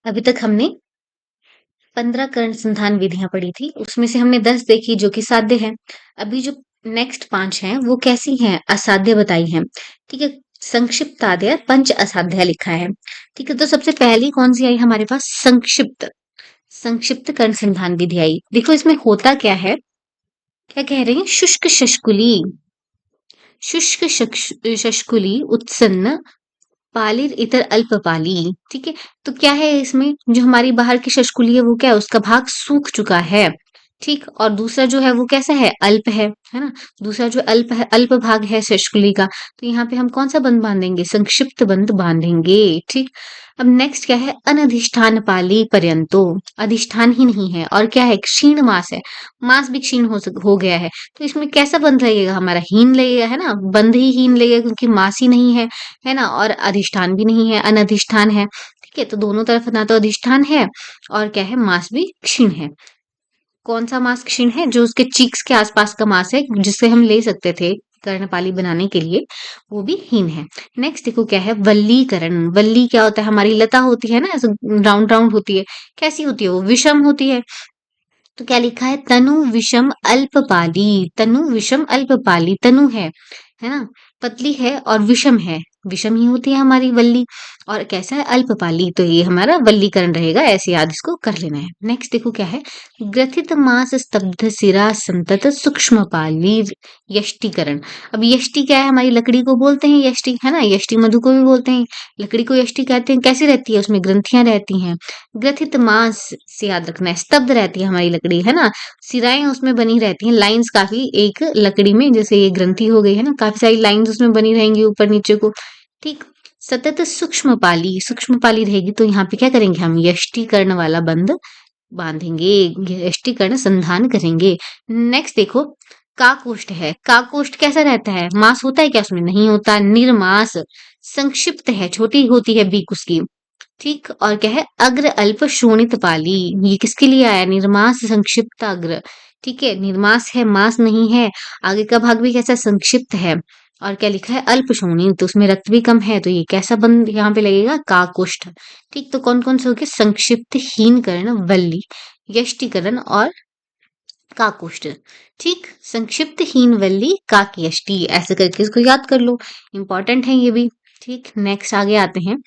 अभी तक हमने 15 कर्ण संधान विधियां पढ़ी थी, उसमें से हमने 10 देखी जो कि साध्य है। अभी जो नेक्स्ट 5 हैं वो कैसी हैं? असाध्य बताई हैं। ठीक है, संक्षिप्तादय पंच असाध्य लिखा है। ठीक है, तो सबसे पहली कौन सी आई हमारे पास? संक्षिप्त। संक्षिप्त कर्ण संधान विधि आई। देखो इसमें होता क्या है, क्या कह रहे हैं? शुष्क शष्कुली, शुष्क शष्कुली उत्सन्न पालिर इतर अल्पपाली। ठीक है, तो क्या है इसमें? जो हमारी बाहर की शष्कुली है वो क्या है? उसका भाग सूख चुका है। ठीक, और दूसरा जो है वो कैसा है? अल्प है ना। दूसरा जो अल्प है, अल्प भाग है शष्कुली का, तो यहाँ पे हम कौन सा बंध बांधेंगे? संक्षिप्त बंध बांधेंगे। ठीक, अब नेक्स्ट क्या है? अनधिष्ठान पाली पर्यंतो, अधिष्ठान ही नहीं है और क्या है? क्षीण मास है, मास भी क्षीण हो गया है। तो इसमें कैसा बंध लगेगा हमारा? हीन लगेगा, है ना। बंध ही हीन लगेगा क्योंकि मास ही नहीं है ना, और अधिष्ठान भी नहीं है, अनधिष्ठान है। ठीक है, तो दोनों तरफ ना तो अधिष्ठान है और क्या है? मास भी क्षीण है। कौन सा मास क्षीण है? जो उसके चीक्स के आसपास का मास है जिससे हम ले सकते थे कर्णपाली बनाने के लिए, वो भी हीन है। नेक्स्ट देखो क्या है? वल्लीकरण। वल्ली क्या होता है? हमारी लता होती है ना, ऐसे राउंड राउंड होती है। कैसी होती है वो? विषम होती है। तो क्या लिखा है? तनु विषम अल्पपाली। तनु विषम अल्पपाली, तनु है ना, पतली है और विषम है। विषम ही होती है हमारी वल्ली। और कैसा है? अल्पपाली। तो ये हमारा वल्लीकरण रहेगा, ऐसे याद इसको कर लेना है। नेक्स्ट देखो क्या है? ग्रथित मास स्तब्ध सिरा संतत सूक्ष्म पाली यष्टिकरण। अब यष्टि क्या है? हमारी लकड़ी को बोलते हैं यष्टि, है ना। यष्टि मधु को भी बोलते हैं, लकड़ी को यष्टि कहते हैं। कैसी रहती है? उसमें ग्रंथियां रहती हैं। ग्रथित मांस से याद रखना है, स्तब्ध रहती है हमारी लकड़ी, है ना। सिराएं उसमें बनी रहती हैं, लाइंस काफी एक लकड़ी में, जैसे ये ग्रंथि हो गई है ना, काफी सारी लाइंस उसमें बनी रहेंगी ऊपर नीचे को। ठीक, सतत सूक्ष्म पाली, सूक्ष्म पाली रहेगी तो यहाँ पे क्या करेंगे? हम यष्टिकर्ण वाला बंध बांधेंगे, यष्टिकर्ण संधान करेंगे। नेक्स्ट देखो, काकोष्ठ है। काकोष्ठ कैसा रहता है? मांस होता है क्या उसमें? नहीं होता, निर्मास, संक्षिप्त है, छोटी होती है बीक उसकी। ठीक, और क्या है? अग्र अल्प शोणित पाली। ये किसके लिए आया? निर्मास संक्षिप्त अग्र। ठीक है, निर्मास है, मास नहीं है। आगे का भाग भी कैसा? संक्षिप्त है। और क्या लिखा है? अल्प शोणित, तो उसमें रक्त भी कम है, तो ये कैसा बंद यहाँ पे लगेगा? काकुष्ठ। ठीक, तो कौन कौन से हो गए? संक्षिप्त, हीनकर्ण, वल्ली, यष्टिकरण और काकुष्ठ। ठीक, संक्षिप्त, हीन, वल्ली, काकयष्टि, ऐसे करके इसको याद कर लो, इंपॉर्टेंट है ये भी। ठीक, नेक्स्ट आगे आते हैं।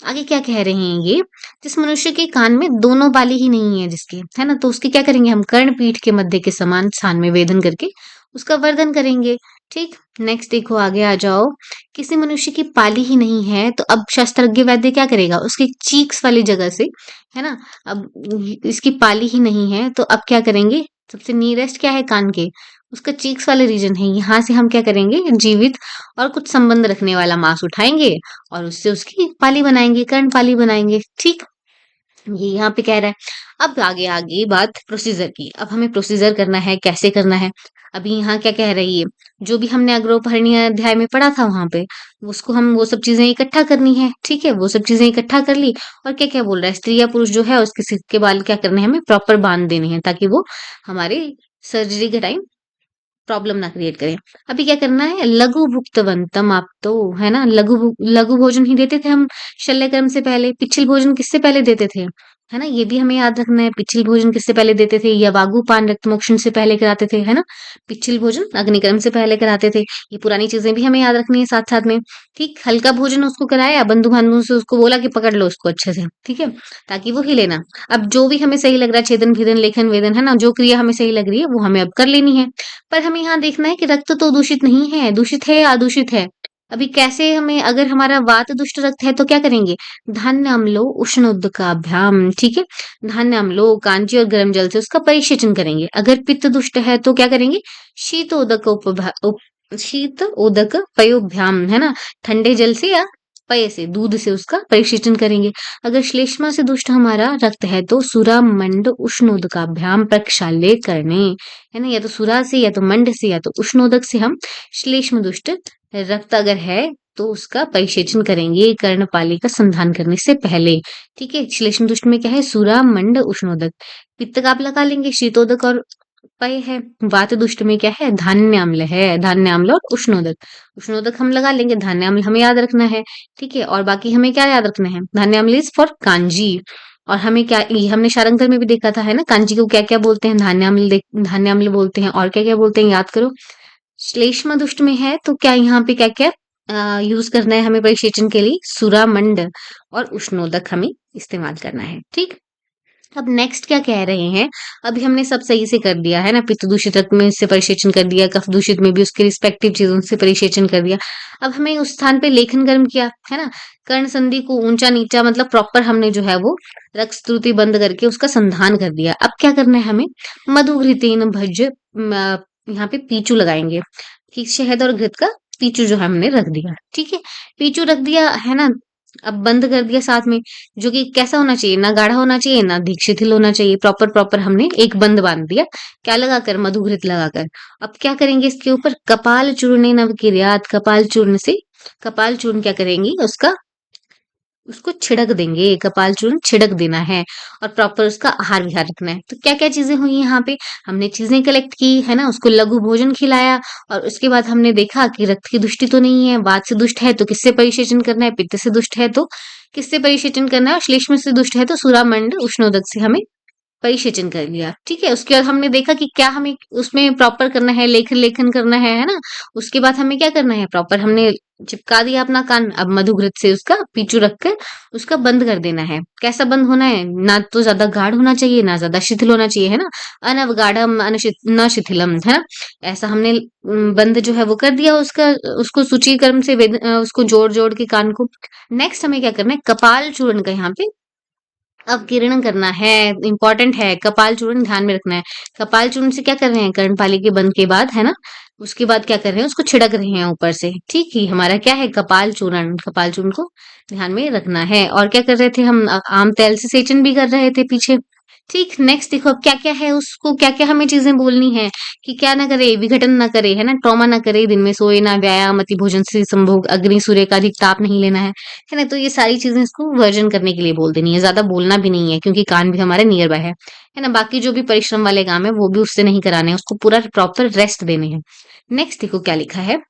आगे क्या कह रहे हैं ये? जिस मनुष्य के कान में दोनों बाली ही नहीं है जिसके, है ना, तो उसके क्या करेंगे हम? कर्ण पीठ के मध्य के समान स्थान में वेदन करके उसका वर्धन करेंगे। ठीक, नेक्स्ट देखो आगे आ जाओ। किसी मनुष्य की पाली ही नहीं है तो अब शस्त्रज्ञ वैद्य क्या करेगा? उसके चीक्स वाली जगह से, है ना, अब इसकी पाली ही नहीं है तो अब क्या करेंगे? सबसे नियरेस्ट क्या है कान के? उसका चीक्स वाले रीजन है, यहाँ से हम क्या करेंगे? जीवित और कुछ संबंध रखने वाला मांस उठाएंगे और उससे उसकी पाली बनाएंगे, कर्ण पाली बनाएंगे। ठीक, ये यहाँ पे कह रहा है। अब आगे आगे बात प्रोसीजर की। अब हमें प्रोसीजर करना है, कैसे करना है? अभी यहाँ क्या कह रही है? जो भी हमने अग्रोपहरणीय अध्याय में पढ़ा था वहां पे, उसको हम वो सब चीजें इकट्ठा करनी है। ठीक है, वो सब चीजें इकट्ठा कर ली। और क्या क्या बोल रहा है? स्त्री या पुरुष जो है उसके सिर के बाल क्या करने हैं? हमें प्रॉपर बांध देने हैं ताकि वो हमारे सर्जरी के टाइम प्रॉब्लम ना क्रिएट करें। अभी क्या करना है? लघु भुक्तवंतम, आप तो है ना, लघु भोजन ही देते थे हम शल्य कर्म से पहले। पिछल भोजन किससे पहले देते थे? है ना, ये भी हमें याद रखना है। पिछल भोजन किससे पहले देते थे? यवागु पान रक्त मोक्षण से पहले कराते थे, है ना। पिछल भोजन अग्निकर्म से पहले कराते थे। ये पुरानी चीजें भी हमें याद रखनी है साथ साथ में। ठीक, हल्का भोजन उसको कराया, बंधु बांधु से उसको बोला कि पकड़ लो उसको अच्छे से, ठीक है, ताकि वो हिले ना। अब जो भी हमें सही लग रहा है, छेदन भेदन लेखन वेदन, है ना, जो क्रिया हमें सही लग रही है वो हमें अब कर लेनी है। पर हमें यहाँ देखना है कि रक्त तो दूषित नहीं है, दूषित है या अदूषित है। अभी कैसे हमें, अगर हमारा वात दुष्ट रक्त है तो क्या करेंगे? धान्य अम्लो उष्ण उदकाभ्याम। ठीक है, धान्य अम्लो कांची और गर्म जल से उसका परिशेचन करेंगे। अगर पित्त दुष्ट है तो क्या करेंगे? शीत उदक पयोभ्याम, है ना, ठंडे जल से या पय से, दूध से उसका परिशेचन करेंगे। अगर श्लेष्मा से दुष्ट हमारा रक्त है तो सुरा मंड उष्णोदकाभ्याम प्रक्षाल्य करने, है ना, या तो सुरा से या तो मंड से या तो उष्णोदक से हम श्लेष्म दुष्ट रक्त अगर है तो उसका परिशेचन करेंगे कर्णपाली का संधान करने से पहले। ठीक है, श्लेष्म दुष्ट में क्या है? सुरा मंड उष्णोदक। पित्त का आप लगा लेंगे, शीतोदक और पय है। वात दुष्ट में क्या है? धान्य अम्ल है, धान्य अम्ल और उष्णोदक। उष्णोदक हम लगा लेंगे, धान्य अम्ल हमें याद रखना है। ठीक है, और बाकी हमें क्या याद रखना है? धान्य अम्ल इज फॉर कांजी और हमें क्या, ये हमने शारंगधर में भी देखा था, है ना, कांजी को क्या क्या बोलते हैं, धान्याम्ल धान्याम्ल बोलते हैं, और क्या क्या बोलते हैं, याद करो। श्लेष्म दुष्ट में है तो क्या यहाँ पे क्या क्या यूज करना है हमें परिसेचन के लिए, सुरामंड और उष्णोदक हमें इस्तेमाल करना है। ठीक, अब नेक्स्ट क्या कह रहे हैं, अभी हमने सब सही से कर दिया है ना, पित्त दूषित रक्त में इससे परिसेचन कर दिया, कफ दूषित में भी उसके रिस्पेक्टिव चीजों से परिसेचन कर दिया। अब हमें उस स्थान पे लेखन कर्म किया है ना, कर्ण संधि को ऊंचा नीचा मतलब प्रॉपर हमने जो है वो रक्त स्त्रुति बंद करके उसका संधान कर दिया। अब क्या करना है हमें, मधुघृतेन भज यहाँ पे पीचू लगाएंगे, ठीक, शहद और घृत का पीचू जो है हमने रख दिया, ठीक है, पीचू रख दिया है ना। अब बंद कर दिया साथ में, जो कि कैसा होना चाहिए, ना गाढ़ा होना चाहिए ना अधिक शिथिल होना चाहिए, प्रॉपर प्रॉपर हमने एक बंद बांध दिया, क्या लगाकर, मधुघृत लगाकर। अब क्या करेंगे इसके ऊपर, कपाल चूर्ण नवकिर्यात, कपाल चूर्ण से, कपाल चूर्ण क्या करेंगे उसका, उसको छिड़क देंगे, कपाल चूर्ण छिड़क देना है, और प्रॉपर उसका आहार विहार रखना है। तो क्या क्या चीजें हुई यहाँ पे, हमने चीजें कलेक्ट की है ना, उसको लघु भोजन खिलाया, और उसके बाद हमने देखा कि रक्त की दुष्टि तो नहीं है, वात से दुष्ट है तो किससे परिसेचन करना है, पित्त से दुष्ट है तो किससे परिसेचन करना है, और श्लेष्म से दुष्ट है तो सुरामंड उष्णोदक से हमें परिसेचन कर लिया। ठीक है, उसके बाद हमने देखा कि क्या हमें उसमें प्रॉपर करना है, लेखन लेखन करना है ना। उसके बाद हमें क्या करना है, प्रॉपर हमने चिपका दिया अपना कान, अब मधुघृत से उसका पीछू रखकर उसका बंद कर देना है। कैसा बंद होना है, ना तो ज्यादा गाढ़ होना चाहिए ना ज्यादा शिथिल होना चाहिए, है ना, अनवगाढ़म न शिथिलम, है ना, ऐसा हमने बंद जो है वो कर दिया उसका, उसको सूची क्रम से उसको जोड़ जोड़ के कान को। नेक्स्ट हमें क्या करना है, कपाल चूर्ण का यहाँ पे अब किरण करना है, इंपॉर्टेंट है, कपाल चूर्ण ध्यान में रखना है। कपाल चूर्ण से क्या कर रहे हैं, कर्णपाली के बंद के बाद, है ना, उसके बाद क्या कर रहे हैं, उसको छिड़क रहे हैं ऊपर से। ठीक ही हमारा क्या है, कपाल चूर्ण, कपाल चूर्ण को ध्यान में रखना है। और क्या कर रहे थे हम, आम तेल से सेचन भी कर रहे थे पीछे। ठीक, नेक्स्ट देखो अब क्या क्या है, उसको क्या क्या हमें चीजें बोलनी है, कि क्या ना करे, विघटन ना करे, है ना, ट्रॉमा ना करे, दिन में सोए ना, व्यायाम, अति भोजन से संभोग, अग्नि सूर्य का अधिक ताप नहीं लेना है ना। तो ये सारी चीजें इसको वर्जन करने के लिए बोल देनी है, ज्यादा बोलना भी नहीं है, क्योंकि कान भी हमारे नियर बाय है ना। बाकी जो भी परिश्रम वाले काम है वो भी उससे नहीं कराने हैं, उसको पूरा प्रॉपर रेस्ट देने हैं। नेक्स्ट देखो क्या लिखा है,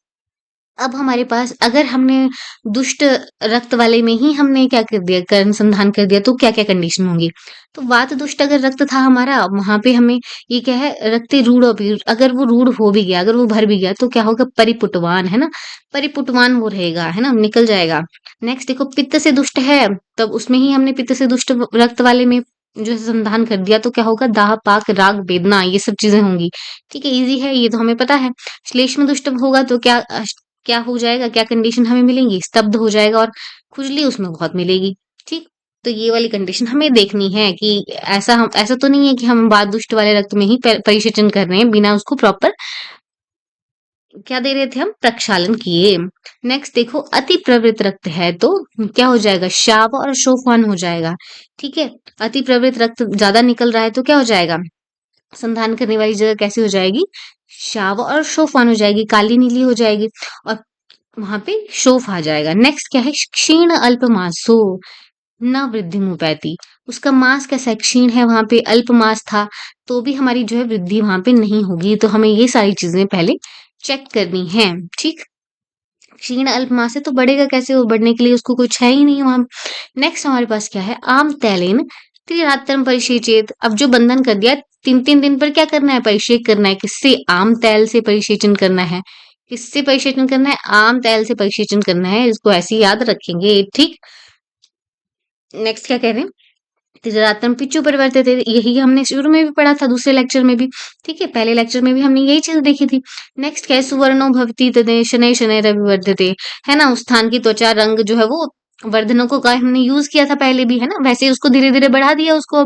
अब हमारे पास अगर हमने दुष्ट रक्त वाले में ही हमने क्या कर दिया, अनुसंधान कर दिया, तो क्या क्या कंडीशन होंगी। तो वात दुष्ट अगर रक्त था हमारा, वहां पे हमें ये क्या है, रक्त रूढ़ भी, अगर वो रूढ़ हो भी गया, अगर वो भर भी गया, तो क्या होगा, परिपुटवान, है ना, परिपुटवान वो रहेगा, है ना, निकल जाएगा। नेक्स्ट देखो पित्त से दुष्ट है, तब उसमें ही हमने पित्त से दुष्ट रक्त वाले में जो है संधान कर दिया, तो क्या होगा, दाह पाक राग वेदना, ये सब चीजें होंगी। ठीक है, इजी है, ये तो हमें पता है। श्लेष्म दुष्ट होगा तो क्या क्या हो जाएगा, क्या कंडीशन हमें मिलेंगी, स्तब्ध हो जाएगा और खुजली उसमें बहुत मिलेगी। ठीक, तो ये वाली कंडीशन हमें देखनी है कि ऐसा तो नहीं है कि हम बाद दुष्ट वाले रक्त में ही परिसेचन कर रहे हैं बिना उसको प्रॉपर क्या दे रहे थे, हम प्रक्षालन किए। नेक्स्ट देखो अति प्रवृत्त रक्त है तो क्या हो जाएगा, शाव और शोफवान हो जाएगा। ठीक है, अति प्रवृत्त रक्त ज्यादा निकल रहा है तो क्या हो जाएगा, संधान करने वाली जगह कैसी हो जाएगी, शाव और शोफवान हो जाएगी, काली नीली हो जाएगी, और वहां पे शोफ आ जाएगा। नेक्स्ट क्या है, क्षीण अल्प मासो न वृद्धि मुपैती, उसका मास कैसा है, क्षीण है, वहां पे अल्प मास था, तो भी हमारी जो है वृद्धि वहां पे नहीं होगी। तो हमें ये सारी चीजें पहले चेक करनी है। ठीक, क्षीण अल्प मास है तो बढ़ेगा कैसे, वो बढ़ने के लिए उसको कुछ है ही नहीं वहां। नेक्स्ट हमारे पास क्या है, आम तैलेन त्रिरात्रम परिसेचेत, अब जो बंधन कर दिया, 3-3 दिन पर क्या करना है, परिषेक करना है, किससे, आम तैल से परिसेचन करना है, किससे परिसेचन करना है, आम तैल से परिसेचन करना है, इसको ऐसे ही याद रखेंगे। ठीक, नेक्स्ट क्या कह रहे हैं, त्रिरात्रम पिच्चू परिवर्तित है, यही हमने शुरू में भी पढ़ा था, दूसरे लेक्चर में भी। ठीक है, पहले लेक्चर में भी हमने यही चीज देखी थी। नेक्स्ट क्या है, सुवर्णो भवती तदे शनै शनै रविवर्धते, है ना, उस स्थान की त्वचा रंग जो है वो वर्धनों को का हमने यूज किया था पहले भी, है ना, वैसे ही उसको धीरे धीरे बढ़ा दिया उसको।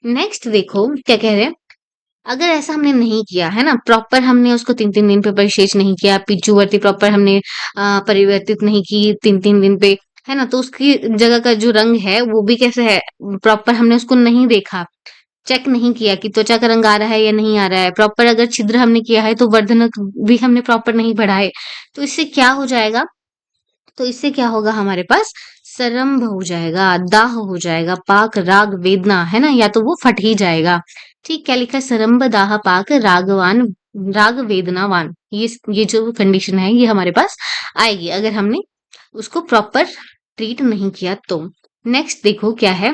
नेक्स्ट देखो क्या कह रहे हैं, अगर ऐसा हमने नहीं किया है ना, प्रॉपर हमने उसको 3-3 दिन पे परिशेच नहीं किया, पिचुवर्ती प्रॉपर हमने परिवर्तित नहीं की 3-3 दिन पे, है ना, तो उसकी जगह का जो रंग है वो भी कैसे है, प्रॉपर हमने उसको नहीं देखा, चेक नहीं किया कि त्वचा का रंग आ रहा है या नहीं आ रहा है, प्रॉपर अगर छिद्र हमने किया है तो वर्धनक भी हमने प्रॉपर नहीं बढ़ाए, तो इससे क्या हो जाएगा, तो इससे क्या होगा, हमारे पास सरम्भ हो जाएगा, दाह हो जाएगा, पाक राग वेदना, है ना, या तो वो फट ही जाएगा। ठीक, क्या लिखा है, सरम्भ दाह पाक रागवान राग वेदनावान, ये जो कंडीशन है ये हमारे पास आएगी अगर हमने उसको प्रॉपर ट्रीट नहीं किया तो। नेक्स्ट देखो क्या है,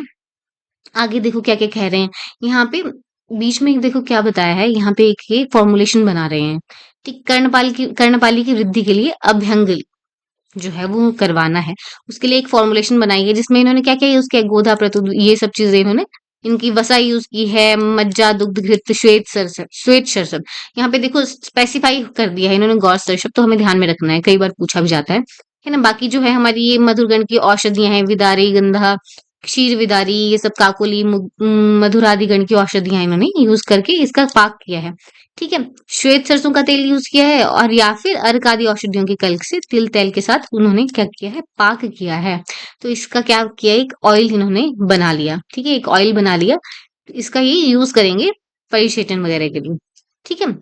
आगे देखो क्या क्या कह रहे हैं यहाँ पे। बीच में देखो क्या बताया है यहाँ पे, एक ये फॉर्मुलेशन बना रहे हैं। ठीक, कर्णपाली की वृद्धि के लिए अभ्यंग जो है वो करवाना है। उसके लिए एक फॉर्मुलेशन बनाई है जिसमें इन्होंने क्या क्या यूज किया है, गोधा प्रतुद, ये सब चीजें इन्होंने, इनकी वसा यूज की है, मज्जा, दुग्ध, घृत, श्वेत सरसब। यहाँ पे देखो स्पेसिफाई कर दिया है इन्होंने गौर सरसब, तो हमें ध्यान में रखना है, कई बार पूछा भी जाता है ना। बाकी जो है हमारी ये मधुरगण की औषधियां हैं, विदारी, गंधा, क्षीर विदारी, ये सब काकोली, मधुरादि गण की औषधियां इन्होंने यूज करके इसका पाक किया है। ठीक है, श्वेत सरसों का तेल यूज किया है, और या फिर अर्क आदि औषधियों के कल्क से तिल तेल के साथ उन्होंने क्या किया है, पाक किया है। तो इसका क्या किया, एक ऑयल इन्होंने बना लिया। ठीक है, एक ऑयल बना लिया, इसका ये यूज करेंगे परिसेचन वगैरह के लिए। ठीक है,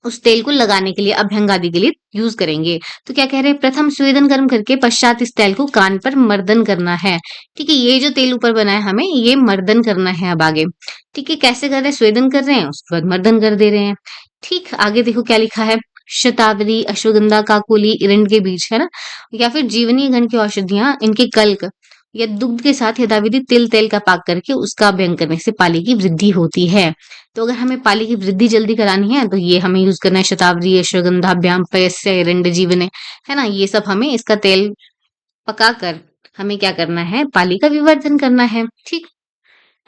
उस तेल को लगाने के लिए, अभ्यंग आदि के लिए यूज करेंगे। तो क्या कह रहे हैं, प्रथम स्वेदन कर्म करके पश्चात इस तेल को कान पर मर्दन करना है। ठीक है, ये जो तेल ऊपर बना है हमें ये मर्दन करना है अब आगे। ठीक है, कैसे कर रहे हैं, स्वेदन कर रहे हैं उसके बाद मर्दन कर दे रहे हैं। ठीक, आगे देखो क्या लिखा है, शतावरी, अश्वगंधा, काकोली, इरंड के बीज, है ना, या फिर जीवनीय गण की औषधियां, इनके कल्क या दुग्ध के साथ यथाविधि तिल तेल का पाक करके उसका अभ्यंग करने से पाली की वृद्धि होती है। तो अगर हमें पाली की वृद्धि जल्दी करानी है तो ये हमें यूज करना है शतावरी, अश्वगंधाभ्याम, पयस्य, एरंड जीवने, है ना, ये सब हमें इसका तेल पकाकर हमें क्या करना है, पाली का विवर्धन करना है। ठीक,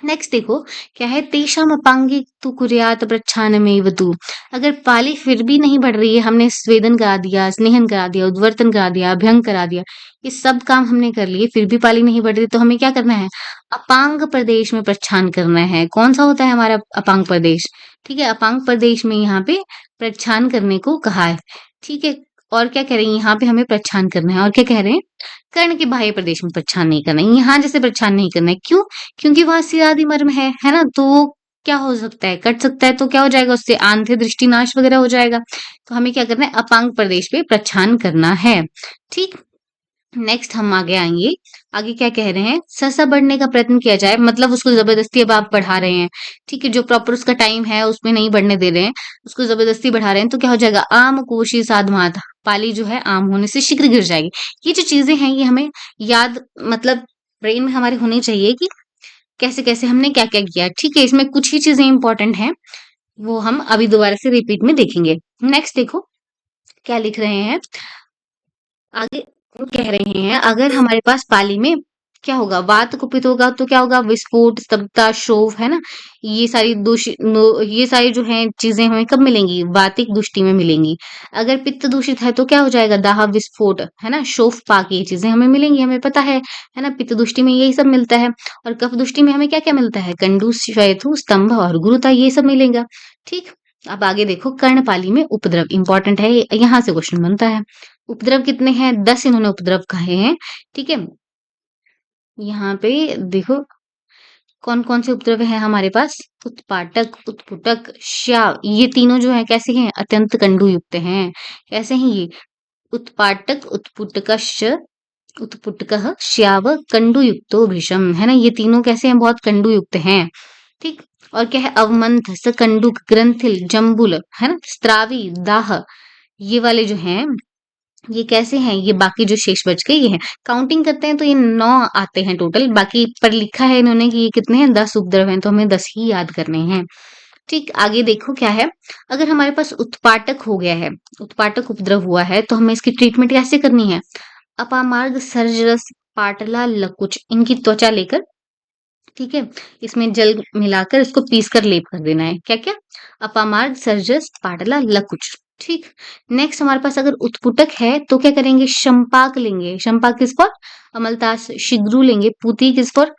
नेक्स्ट देखो क्या है, तेषाम अपांगे तु कुर्यात प्रच्छानमेव तु। अगर पाली फिर भी नहीं बढ़ रही है, हमने स्वेदन करा दिया, स्नेहन करा दिया, उद्वर्तन करा दिया, अभ्यंग करा दिया, ये सब काम हमने कर लिए, फिर भी पाली नहीं बढ़ रही, तो हमें क्या करना है, अपांग प्रदेश में प्रच्छान करना है। कौन सा होता है हमारा अपांग प्रदेश, ठीक है, अपांग प्रदेश में यहाँ पे प्रच्छान करने को कहा है। ठीक है, और क्या कह रहे हैं, यहाँ पे हमें प्रच्छान करना है, और क्या कह रहे हैं, कर्ण के बाह्य प्रदेश में प्रच्छान नहीं करना है, यहाँ जैसे प्रच्छान नहीं करना है, क्यों, क्योंकि वहां सिरादि मर्म है ना, तो वो क्या हो सकता है, कट सकता है, तो क्या हो जाएगा, उससे आंध्र दृष्टि नाश वगैरह हो जाएगा। तो हमें क्या करना है, अपांग प्रदेश पे प्रच्छान करना है। ठीक, नेक्स्ट हम आगे आएंगे। आगे क्या कह रहे हैं, ससा बढ़ने का प्रयत्न किया जाए, मतलब उसको जबरदस्ती अब आप बढ़ा रहे हैं। ठीक है, जो प्रॉपर उसका टाइम है उसमें नहीं बढ़ने दे रहे हैं, उसको जबरदस्ती बढ़ा रहे हैं, तो क्या हो जाएगा, आम कोशी साधमात, पाली जो है आम होने से शीघ्र गिर जाएगी। ये जो चीजें हैं ये हमें याद, मतलब ब्रेन में हमारे होनी चाहिए कि कैसे कैसे हमने क्या क्या किया। ठीक है, इसमें कुछ ही चीजें इंपॉर्टेंट हैं, वो हम अभी दोबारा से रिपीट में देखेंगे। नेक्स्ट देखो क्या लिख रहे हैं आगे, वो कह रहे हैं अगर हमारे पास पाली में क्या होगा, वात कुपित होगा तो क्या होगा, विस्फोट, स्तब्धता, क्षोभ, है ना, ये सारी ये सारी जो है चीजें हमें कब मिलेंगी, वातिक दुष्टि में मिलेंगी। अगर पित्त दूषित है तो क्या हो जाएगा, दाह, विस्फोट, है ना, शोफ, पाक, ये चीजें हमें मिलेंगी, हमें पता है ना, पित्त दुष्टि में यही सब मिलता है। और कफ दुष्टि में हमें क्या क्या मिलता है, कंडू, श्वेथु, स्तंभ और गुरुता, ये सब मिलेगा। ठीक, अब आगे देखो, कर्णपाली में उपद्रव इंपॉर्टेंट है, यहाँ से क्वेश्चन बनता है। उपद्रव कितने हैं, 10 इन्होंने उपद्रव कहे हैं। ठीक है, यहाँ पे देखो कौन कौन से उपद्रव हैं हमारे पास, उत्पाटक, उत्पुटक, श्याव, ये तीनों जो है कैसे हैं, अत्यंत कंडू युक्त हैं। कैसे हैं ये, उत्पाटक, उत्पुटकश्च, उत्पुटकः, श्याव, कंडू युक्तो भीषम, है ना, ये तीनों कैसे हैं, बहुत कंडू युक्त हैं। ठीक, और क्या है, अवमंथ, सकंडुक, ग्रंथिल, जम्बुल, है ना, स्त्रावी, दाह, ये वाले जो हैं ये कैसे हैं, ये बाकी जो शेष बच गए ये हैं। काउंटिंग करते हैं तो ये 9 आते हैं टोटल, बाकी पर लिखा है इन्होंने कि ये कितने हैं, 10 उपद्रव हैं, तो हमें 10 ही याद करने हैं। ठीक, आगे देखो क्या है, अगर हमारे पास उत्पाटक हो गया है, उत्पाटक उपद्रव हुआ है, तो हमें इसकी ट्रीटमेंट कैसे करनी है, अपामार्ग, सर्जरस, पाटला, लकुच, इनकी त्वचा लेकर, ठीक है, इसमें जल मिलाकर इसको पीस कर लेप कर देना है। क्या क्या, अपामार्ग, सर्जस, पाटला, लकुच। ठीक, नेक्स्ट हमारे पास अगर उत्पुटक है तो क्या करेंगे, शंपाक लेंगे, शंपाक किस फॉर, अमलतास, शिग्रू लेंगे, पूती किस फॉर,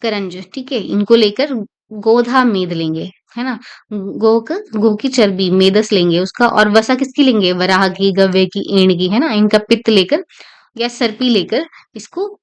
करंज, ठीक है, इनको लेकर गोधा मेद लेंगे, है ना, गो की चर्बी, मेदस लेंगे उसका, और वसा किसकी लेंगे, वराह की, गव्य की, एंड की, है ना, इनका पित्त लेकर या सर्पी लेकर इसको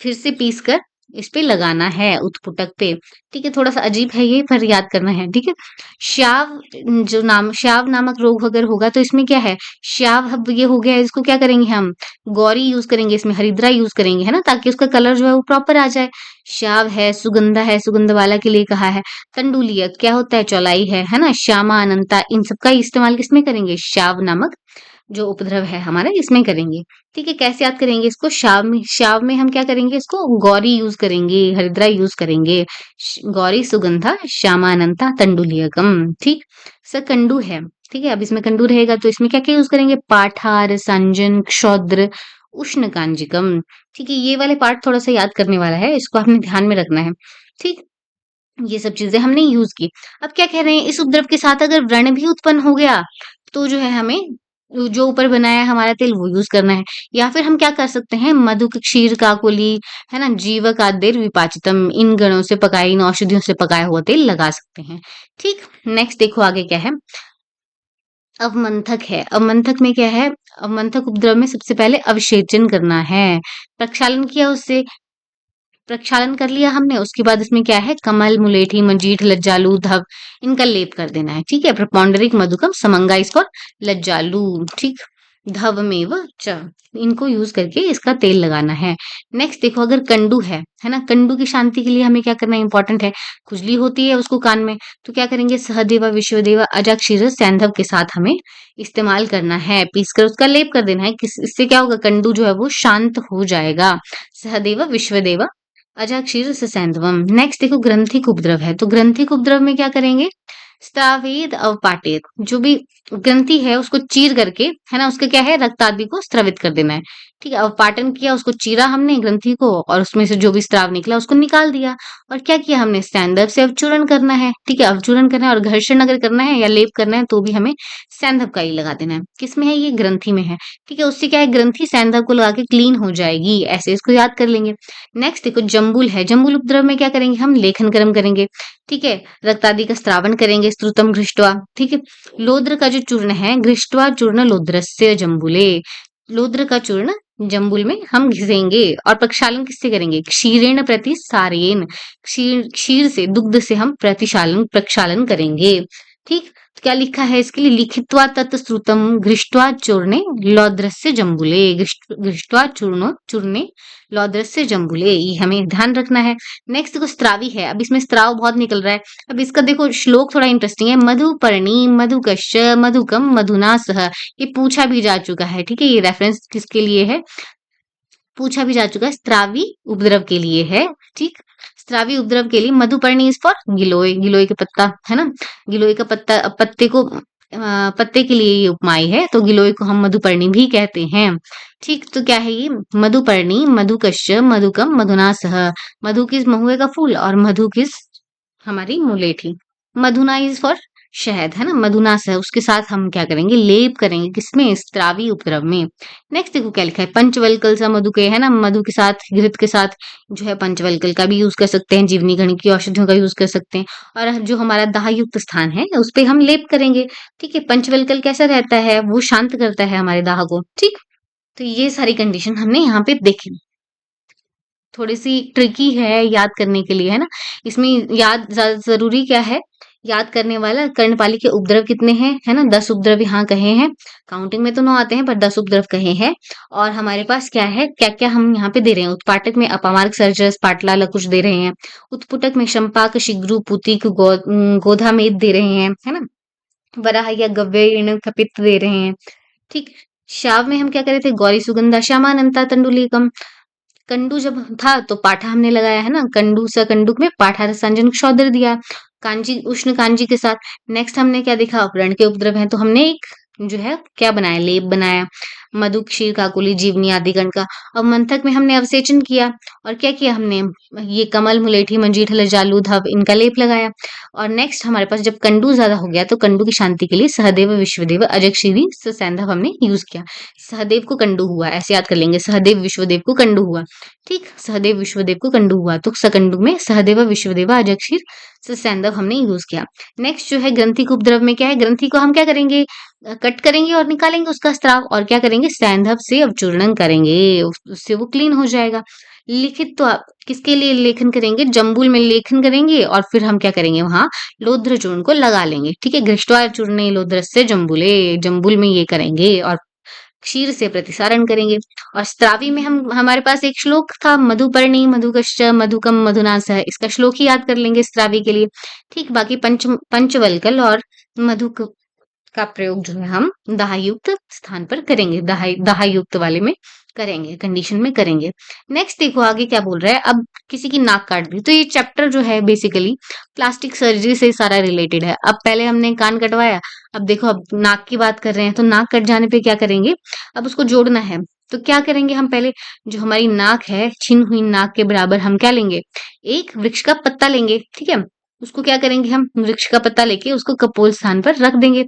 फिर से पीस कर इस पे लगाना है, उत्पुटक पे। ठीक है, थोड़ा सा अजीब है ये, पर याद करना है। ठीक है, श्याव, श्याव नामक रोग अगर होगा तो इसमें क्या है, श्याव अब ये हो गया है, इसको क्या करेंगे हम, गौरी यूज करेंगे, इसमें हरिद्रा यूज करेंगे, है ना, ताकि उसका कलर जो है वो प्रॉपर आ जाए। श्याव है, सुगंधा है, सुगंध वाला के लिए कहा है। तंडुलियक क्या होता है, चौलाई है ना, श्यामा, अनंता, इन सबका इस्तेमाल किसमें करेंगे, श्याव नामक जो उपद्रव है हमारा इसमें करेंगे। ठीक है, कैसे याद करेंगे इसको? शाव में हम क्या करेंगे इसको? गौरी यूज करेंगे, हरिद्रा यूज करेंगे। गौरी सुगंधा श्यामानंता तंडुलियकम। ठीक, कंडू है। ठीक है, अब इसमें कंडू रहेगा तो इसमें क्या क्या यूज करेंगे? पाठार, संजन, क्षौद्र, उष्ण कांजिकम। ठीक है, ये वाले पार्ट थोड़ा सा याद करने वाला है, इसको आपने ध्यान में रखना है। ठीक, ये सब चीजें हमने यूज की। अब क्या कह रहे हैं? इस उपद्रव के साथ अगर व्रण भी उत्पन्न हो गया तो जो है हमें जो ऊपर बनाया है हमारा तेल वो यूज करना है। या फिर हम क्या कर सकते हैं? मधु, क्षीर, काकोली, है ना, जीवक आद्य विपाचितम, इन गणों से पकाए, इन औषधियों से पकाया हुआ तेल लगा सकते हैं। ठीक, नेक्स्ट देखो आगे क्या है। अवमंथक है। अवमंथक में क्या है? अवमंथक उपद्रव में सबसे पहले अवशेचन करना है। प्रक्षालन किया, उससे प्रक्षालन कर लिया हमने, उसके बाद इसमें क्या है? कमल, मुलेठी, मंजीठ, लज्जालू, धव, इनका लेप कर देना है। ठीक है, प्रपौंडरिक, मधुकम, समंगा इस पर लज्जालू। ठीक, धवमेव च, इनको यूज करके इसका तेल लगाना है। नेक्स्ट देखो, अगर कंडू है ना, कंडू की शांति के लिए हमें क्या करना इंपॉर्टेंट है? खुजली होती है उसको कान में, तो क्या करेंगे? सहदेवा, विश्वदेवा, अजाक्षीर, सैंधव के साथ हमें इस्तेमाल करना है, पीसकर उसका लेप कर देना है। इससे क्या होगा? कंडू जो है वो शांत हो जाएगा। सहदेवा, विश्वदेवा, अजाक्षीर सैंधवम। नेक्स्ट देखो, ग्रंथिक उपद्रव है, तो ग्रंथिक उपद्रव में क्या करेंगे? स्त्रावेद अवपाटेत, जो भी ग्रंथि है उसको चीर करके, है ना, उसका क्या है? रक्त आदि को स्त्रवित कर देना है। ठीक है, अवपाटन किया, उसको चीरा हमने ग्रंथि को, और उसमें से जो भी स्त्राव निकला उसको निकाल दिया। और क्या किया हमने? सैंधव से अवचूर्ण करना है। ठीक है, अवचूर्ण करना है, और घर्षण अगर करना है या लेप करना है तो भी हमें सैंधव का ही लगा देना है। किसमें है? ये ग्रंथि में है। ठीक है, उससे क्या है? ग्रंथि सैंधव को लगा के क्लीन हो जाएगी। ऐसे इसको याद कर लेंगे। नेक्स्ट देखो, जम्बुल है। जम्बुल उपद्रव में क्या करेंगे? हम लेखन कर्म करेंगे। ठीक है, रक्त आदि का स्त्रावन करेंगे, श्रुतम घृष्टवा। ठीक है, लोद्र का जो चूर्ण है, घृष्टवा चूर्ण लोद्रस्य जम्बुले, लोद्र का चूर्ण जम्बुल में हम घिसेंगे। और प्रक्षालन किससे करेंगे? क्षीरेण प्रति सारेन, क्षीर से, दुग्ध से हम प्रक्षालन करेंगे। ठीक, तो क्या लिखा है इसके लिए? लिखित्वा तत्श्रुतम घृष्टवा चूर्णे लौद्रस्य जम्बुले, घृष्टवा चूर्णे लौद्रस्य जम्बुले, ये हमें ध्यान रखना है। नेक्स्ट देखो, स्त्रावी है। अब इसमें स्त्राव बहुत निकल रहा है। अब इसका देखो श्लोक थोड़ा इंटरेस्टिंग है। मधुपर्णी मधुकश्च मधुकम मधुना सह, ये पूछा भी जा चुका है। ठीक है, ये रेफरेंस किसके लिए है? पूछा भी जा चुका है, स्त्रावी उपद्रव के लिए है। ठीक, स्त्रावी उपद्रव के लिए मधुपर्णी इज फॉर गिलोय, गिलोय का पत्ता, है ना, गिलोय का पत्ता, पत्ते के लिए ये उपमाई है, तो गिलोय को हम मधुपर्णी भी कहते हैं। ठीक, तो क्या है ये? मधुपर्णी मधुकश्च मधुकम मधुना सह, मधु किस? महुए का फूल, और मधु किस? हमारी मुलेठी। मधुना इज फॉर शहद, है ना, मधुना सह, उसके साथ हम क्या करेंगे? लेप करेंगे। किसमें? स्त्रावी उपद्रव में। नेक्स्ट देखो क्या लिखा है, पंचवल्कल सा मधु के, है ना, मधु के साथ, घृत के साथ जो है पंचवल्कल का भी यूज कर सकते हैं, जीवनी गण की औषधियों का यूज कर सकते हैं। और जो हमारा दाह युक्त स्थान है उस पे हम लेप करेंगे। ठीक है, पंचवल्कल कैसा रहता है? वो शांत करता है हमारे दाह को। ठीक, तो ये सारी कंडीशन हमने यहाँ पे देखी। थोड़ी सी ट्रिकी है याद करने के लिए, है ना। इसमें याद ज्यादा जरूरी क्या है? याद करने वाला, कर्णपाली के उपद्रव कितने हैं, है ना, 10 उपद्रव यहाँ कहे हैं। काउंटिंग में तो 9 आते हैं पर 10 उपद्रव कहे हैं। और हमारे पास क्या है, क्या क्या हम यहाँ पे दे रहे हैं? उत्पाटक में अपामार्ग, सर्जस, पाटला, कुछ दे रहे हैं। उत्पुटक में शंपाक, शिग्रु, पुतिक, गोधा मेद दे रहे हैं, है ना। वराह या गव्य कपित दे रहे हैं। ठीक, शाव में हम क्या कर रहे थे? गौरी सुगंधा श्यामानंता तंडुलीकम। कंडू जब था तो पाठा हमने लगाया, है ना, कंडू सा कंडूक में पाठा रसांजन क्षौद्र दिया, कांजी, उष्ण कांजी के साथ। नेक्स्ट हमने क्या देखा? व्रण के उपद्रव हैं तो हमने एक जो है क्या बनाया? लेप बनाया, मधु, क्षीर, काकुली, जीवनी आदि गण का। अब मंथक में हमने अवसेचन किया, और क्या किया हमने? ये कमल, मुलेठी, मंजीठ, लजालू, धव, इनका लेप लगाया। और नेक्स्ट हमारे पास जब कंडू ज्यादा हो गया तो कंडू की शांति के लिए सहदेव, विश्वदेव, अजगशीरी, सैंधव हमने यूज किया। सहदेव को कंडू हुआ, ऐसे याद कर लेंगे, सहदेव विश्वदेव को कंडू हुआ। ठीक, सहदेव विश्वदेव को कंडू हुआ तो सकंडू में सहदेव, विश्वदेव, अजगशीर, सैंधव हमने यूज किया। नेक्स्ट जो है ग्रंथि के उपद्रव में क्या है? ग्रंथि को हम क्या करेंगे? कट करेंगे और निकालेंगे उसका स्त्राव, और क्या करेंगे? सैंधव से अवचूर्णन करेंगे, उससे वो क्लीन हो जाएगा। लिखित तो आप किसके लिए लेखन करेंगे? जम्बुल में लेखन करेंगे, और फिर हम क्या करेंगे? वहां लोध्र चूर्ण को लगा लेंगे। ठीक है, घृष्टवा चूर्ण लोध्र से जम्बुले, जम्बुल में ये करेंगे, और क्षीर से प्रतिसारण करेंगे। और स्त्रावी में हम, हमारे पास एक श्लोक था, मधुपर्णी मधुकश्च मधुकम मधुना सह, इसका श्लोक ही याद कर लेंगे स्त्रावी के लिए। ठीक, बाकी पंचवल्कल और मधुक का प्रयोग जो है हम दाहयुक्त स्थान पर करेंगे, दाहयुक्त वाले में करेंगे, कंडीशन में करेंगे। नेक्स्ट देखो आगे क्या बोल रहा है। अब किसी की नाक काट दी, तो ये चैप्टर जो है बेसिकली प्लास्टिक सर्जरी से सारा रिलेटेड है। अब पहले हमने कान कटवाया, अब देखो अब नाक की बात कर रहे हैं, तो नाक कट जाने पे क्या करेंगे, अब उसको जोड़ना है। तो क्या करेंगे हम, पहले जो हमारी नाक है, छिन हुई नाक के बराबर हम क्या लेंगे, एक वृक्ष का पत्ता लेंगे, ठीक है। उसको क्या करेंगे हम, वृक्ष का पत्ता लेके उसको कपोल स्थान पर रख देंगे।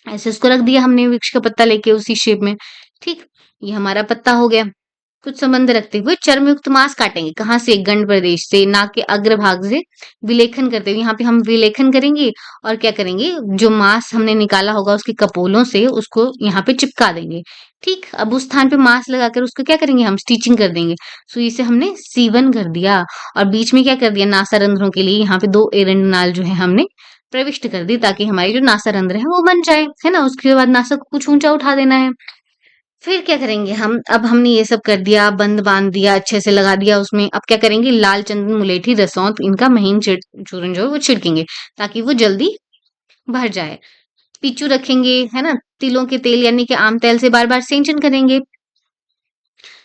ऐसे उसको रख दिया हमने वृक्ष का पत्ता लेके उसी शेप में, ठीक। ये हमारा पत्ता हो गया। कुछ संबंध रखते हुए चर्मयुक्त मांस काटेंगे, कहाँ से, गंड प्रदेश से, नाक के अग्रभाग से विलेखन करते हुए, यहाँ पे हम विलेखन करेंगे और क्या करेंगे, जो मांस हमने निकाला होगा उसके कपोलों से उसको यहाँ पे चिपका देंगे, ठीक। अब उस स्थान पे मांस लगाकर उसको क्या करेंगे, हम स्टिचिंग कर देंगे। सुई से हमने सीवन कर दिया और बीच में क्या कर दिया, नासारंध्रों के लिए यहाँ पे 2 एरंड नाल जो है हमने प्रविष्ट कर दी, ताकि हमारी जो नासारंध्र है वो बन जाए, है ना। उसके बाद नासा को कुछ ऊंचा उठा देना है। फिर क्या करेंगे हम, अब हमने ये सब कर दिया, बंद बांध दिया, अच्छे से लगा दिया उसमें। अब क्या करेंगे, लाल चंदन, मुलेठी, रसौंत, इनका महीन चूर्ण जो है वो छिड़केंगे, ताकि वो जल्दी भर जाए। पिच्चू रखेंगे, है ना। तिलों के तेल यानी कि आम तेल से बार बार सिंचन करेंगे।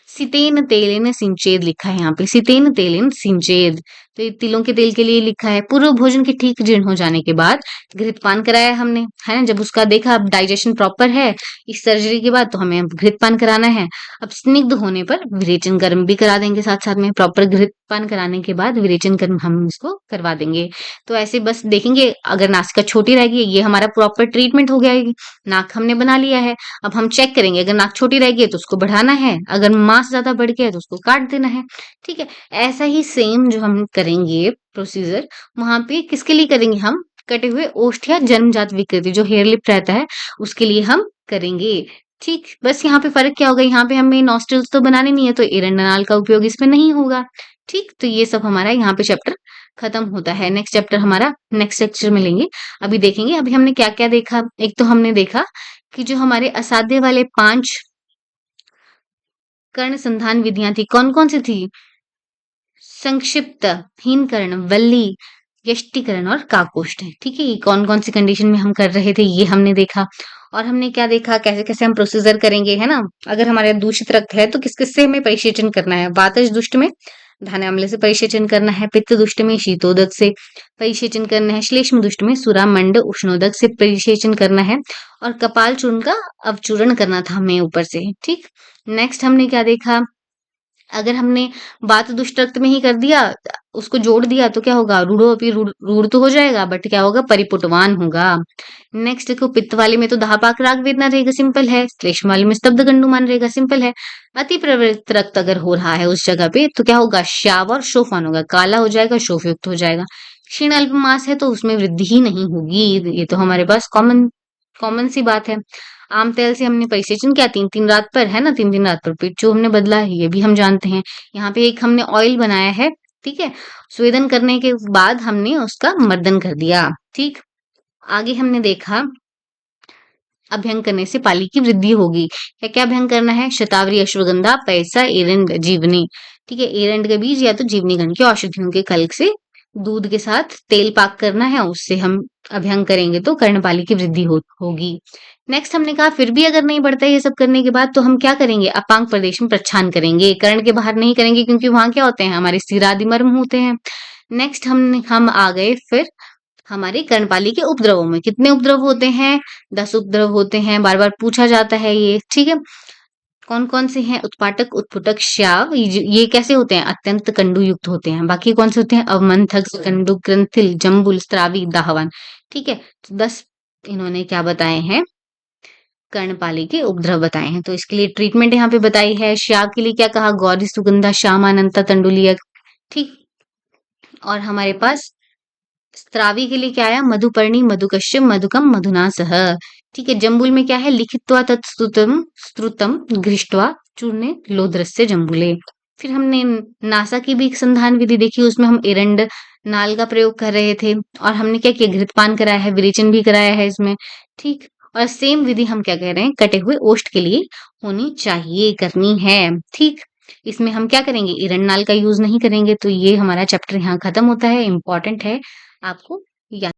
सितेन तेलेन सिंचेद लिखा है यहाँ पे, सितेन तेलेन सिंचेद, तो ये तिलों के तेल के लिए लिखा है। पूर्व भोजन के ठीक जीर्ण हो जाने के बाद घृतपान कराया हमने, है ना। जब उसका देखा अब डाइजेशन प्रॉपर है इस सर्जरी के बाद, तो हमें अब घृतपान कराना है। अब स्निग्ध होने पर विरेचन कर्म भी करा देंगे, साथ साथ में प्रॉपर घृतपान कराने के बाद विरेचन कर्म हम इसको करवा देंगे। तो ऐसे बस देखेंगे, अगर नासिका छोटी रहेगी, ये हमारा प्रॉपर ट्रीटमेंट हो गया है। नाक हमने बना लिया है, अब हम चेक करेंगे, अगर नाक छोटी रहेगी तो उसको बढ़ाना है, अगर मांस ज्यादा बढ़ गया है तो उसको काट देना है, ठीक है। ऐसा ही सेम जो हम करेंगे प्रोसीजर, वहां पे किसके लिए करेंगे हम, कटे हुए ओष्ठ या जन्मजात विकृति जो हेयर लिप रहता है उसके लिए हम करेंगे, ठीक। बस यहाँ पे फर्क क्या होगा, यहाँ पे हमें नॉस्ट्रिल्स तो बनाने नहीं है, तो एरंडनाल का उपयोग इसमें नहीं होगा, ठीक। तो ये सब हमारा यहाँ पे चैप्टर खत्म होता है। नेक्स्ट चैप्टर हमारा नेक्स्ट लेक्चर में लेंगे। अभी देखेंगे अभी हमने क्या क्या देखा। एक तो हमने देखा कि जो हमारे असाध्य वाले 5 कर्ण संधान विधियां थी, कौन कौन सी थी, संक्षिप्त, हीनकर्ण, वल्ली, यष्टिकरण और काकोष्ठ है, ठीक है। ये कौन कौन सी कंडीशन में हम कर रहे थे ये हमने देखा। और हमने क्या देखा, कैसे कैसे हम प्रोसीजर करेंगे, है ना। अगर हमारे दूषित रक्त है तो किस किस से हमें परिसेचन करना है, वातज दुष्ट में धान्य अम्ल से परिसेचन करना है, पित्त दुष्ट में शीतोदक से परिसेचन करना है, श्लेष्म दुष्ट में सुरा मंड उष्णोदक से परिसेचन करना है, और कपाल चूर्ण का अवचूर्ण करना था हमें ऊपर से, ठीक। नेक्स्ट हमने क्या देखा, अगर हमने बात दुष्ट रक्त में ही कर दिया, उसको जोड़ दिया, तो क्या होगा, रूढ़ोपि रूढ़ तो हो जाएगा, बट क्या होगा, परिपुटवान होगा। नेक्स्ट देखो, पित्त वाले में तो दाहपाक राग वेदना रहेगा, सिंपल है। श्लेष्म वाले में स्तब्ध गंडुमान रहेगा, सिंपल है। अति प्रवृत्त रक्त अगर हो रहा है उस जगह पे, तो क्या होगा, श्याव और शोफान होगा, काला हो जाएगा, शोफयुक्त हो जाएगा। क्षीण अल्पमास है तो उसमें वृद्धि ही नहीं होगी, ये तो हमारे पास कॉमन कॉमन सी बात है। आम तेल से हमने परिसेचन किया 3-3 रात पर, है ना, 3-3 रात पर पेट जो हमने बदला है ये भी हम जानते हैं। यहाँ पे एक हमने ऑयल बनाया है, ठीक है। स्वेदन करने के बाद हमने उसका मर्दन कर दिया, ठीक। आगे हमने देखा अभ्यंग करने से पाली की वृद्धि होगी। क्या क्या अभ्यंग करना है, शतावरी, अश्वगंधा, पैसा, एरंड, जीवनी, ठीक है। एरंड के बीज या तो जीवनी गण की औषधियों के कल्क से दूध के साथ तेल पाक करना है, उससे हम अभ्यंग करेंगे तो कर्णपाली की वृद्धि होगी। नेक्स्ट हमने कहा फिर भी अगर नहीं बढ़ता ये सब करने के बाद, तो हम क्या करेंगे, अपांग प्रदेश में प्रच्छान करेंगे, कर्ण के बाहर नहीं करेंगे, क्योंकि वहां क्या होते हैं, हमारे सिरादि मर्म होते हैं। नेक्स्ट हम आ गए फिर हमारे कर्णपाली के उपद्रवों में। कितने उपद्रव होते हैं, 10 उपद्रव होते हैं, बार बार पूछा जाता है ये, ठीक है। कौन कौन से हैं, उत्पाटक, उत्पुटक, श्याव, ये कैसे होते हैं, अत्यंत कंडु युक्त होते हैं। बाकी कौन से होते हैं, अवमंथक, कंडु, ग्रंथिल, जम्बुल, स्त्रावी, दाहवान, ठीक है। तो 10 इन्होंने क्या बताए हैं, कर्णपाली के उपद्रव बताए हैं। तो इसके लिए ट्रीटमेंट यहाँ पे बताई है। श्याव के लिए क्या कहा, गौरी सुगंधा, श्यामानंता, तंडुलियक, ठीक। और हमारे पास स्त्रावी के लिए क्या आया, मधुपर्णी, मधुकश्यप, मधुकम, मधुना सह, ठीक है। जम्बुल में क्या है, लिखित्वा तत्स्तुतम श्रुतम घृष्टवा चूर्णे लोद्रस्य जम्बुले। फिर हमने नासा की भी एक संधान विधि देखी, उसमें हम एरंड नाल का प्रयोग कर रहे थे, और हमने क्या किया, घृतपान कराया है, विरेचन भी कराया है इसमें, ठीक। और सेम विधि हम क्या कह रहे हैं, कटे हुए ओष्ठ के लिए होनी चाहिए, करनी है, ठीक। इसमें हम क्या करेंगे, एरंड नाल का यूज नहीं करेंगे। तो ये हमारा चैप्टर यहाँ खत्म होता है, इंपॉर्टेंट है आपको याद